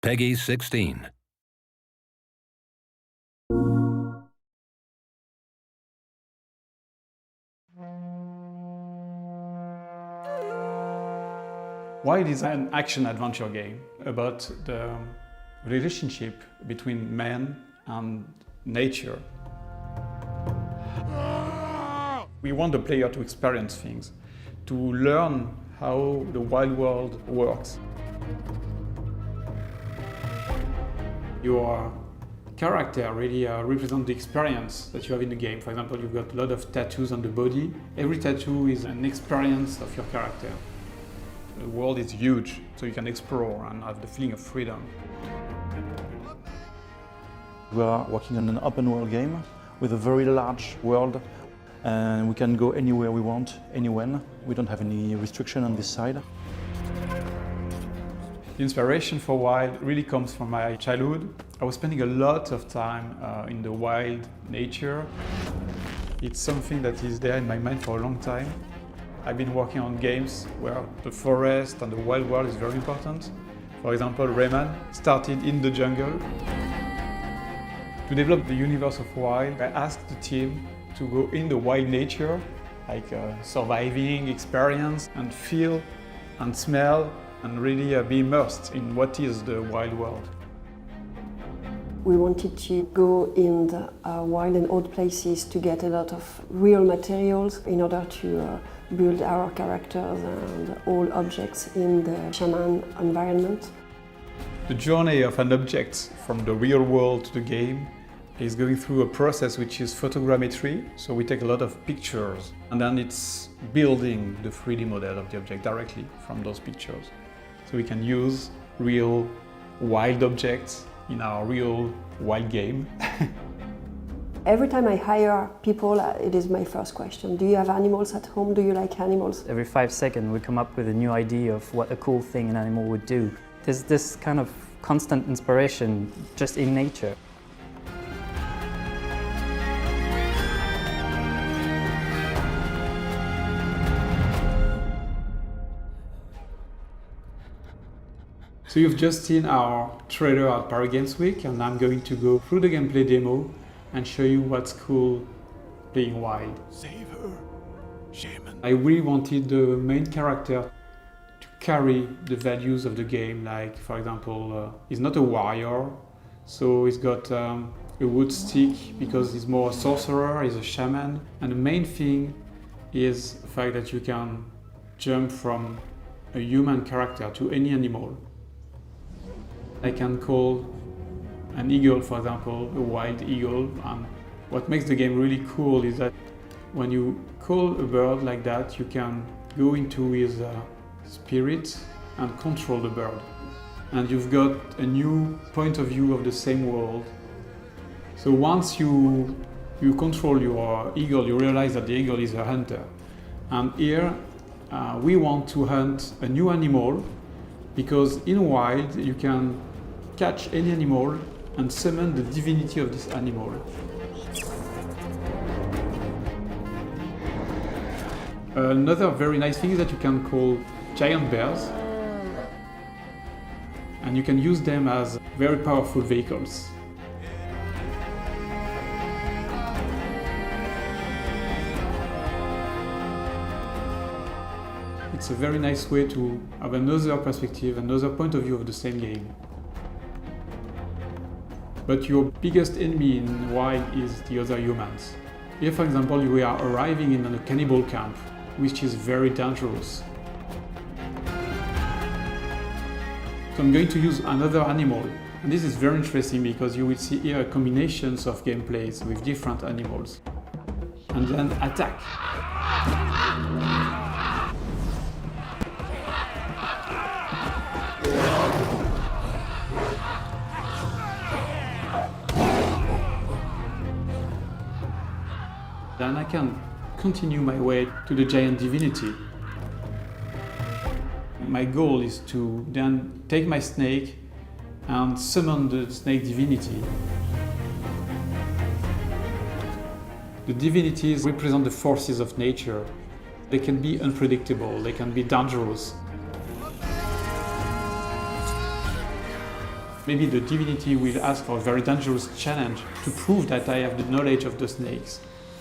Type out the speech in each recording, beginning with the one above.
Peggy 16. WiLD is an action-adventure game about the relationship between man and nature. We want the player to experience things, to learn how the wild world works. Your character really represents the experience that you have in the game. For example, you've got a lot of tattoos on the body. Every tattoo is an experience of your character. The world is huge, so you can explore and have the feeling of freedom. We are working on an open world game with a very large world, and we can go anywhere we want, anywhen. We don't have any restriction on this side. The inspiration for WiLD really comes from my childhood. I was spending a lot of time in the wild nature. It's something that is there in my mind for a long time. I've been working on games where the forest and the wild world is very important. For example, Rayman started in the jungle. To develop the universe of WiLD, I asked the team to go in the wild nature, like surviving experience, and feel and smell and really be immersed in what is the wild world. We wanted to go in the wild and old places to get a lot of real materials in order to build our characters and all objects in the shaman environment. The journey of an object from the real world to the game is going through a process which is photogrammetry. So we take a lot of pictures and then it's building the 3D model of the object directly from those pictures. So we can use real wild objects in our real wild game. Every time I hire people, it is my first question. Do you have animals at home? Do you like animals? Every 5 seconds we come up with a new idea of what a cool thing an animal would do. There's this kind of constant inspiration just in nature. So you've just seen our trailer at Paris Games Week, and I'm going to go through the gameplay demo and show you what's cool playing WiLD. Save her, shaman. I really wanted the main character to carry the values of the game, like for example, he's not a warrior, so he's got a wood stick because he's more a sorcerer, he's a shaman. And the main thing is the fact that you can jump from a human character to any animal. I can call an eagle, for example, a wild eagle. And what makes the game really cool is that when you call a bird like that, you can go into his spirit and control the bird. And you've got a new point of view of the same world. So once you control your eagle, you realize that the eagle is a hunter. And here we want to hunt a new animal, because in WiLD you can catch any animal and summon the divinity of this animal. Another very nice thing is that you can call giant bears, and you can use them as very powerful vehicles. It's a very nice way to have another perspective, another point of view of the same game. But your biggest enemy in WiLD is the other humans. Here, for example, we are arriving in a cannibal camp, which is very dangerous. So I'm going to use another animal. And this is very interesting because you will see here combinations of gameplays with different animals. And then attack. Then I can continue my way to the giant divinity. My goal is to then take my snake and summon the snake divinity. The divinities represent the forces of nature. They can be unpredictable, they can be dangerous. Maybe the divinity will ask for a very dangerous challenge to prove that I have the knowledge of the snakes.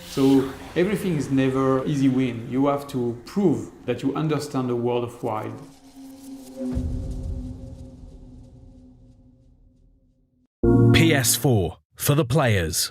So everything is never easy win. You have to prove that you understand the world of WiLD. PS4 for the players.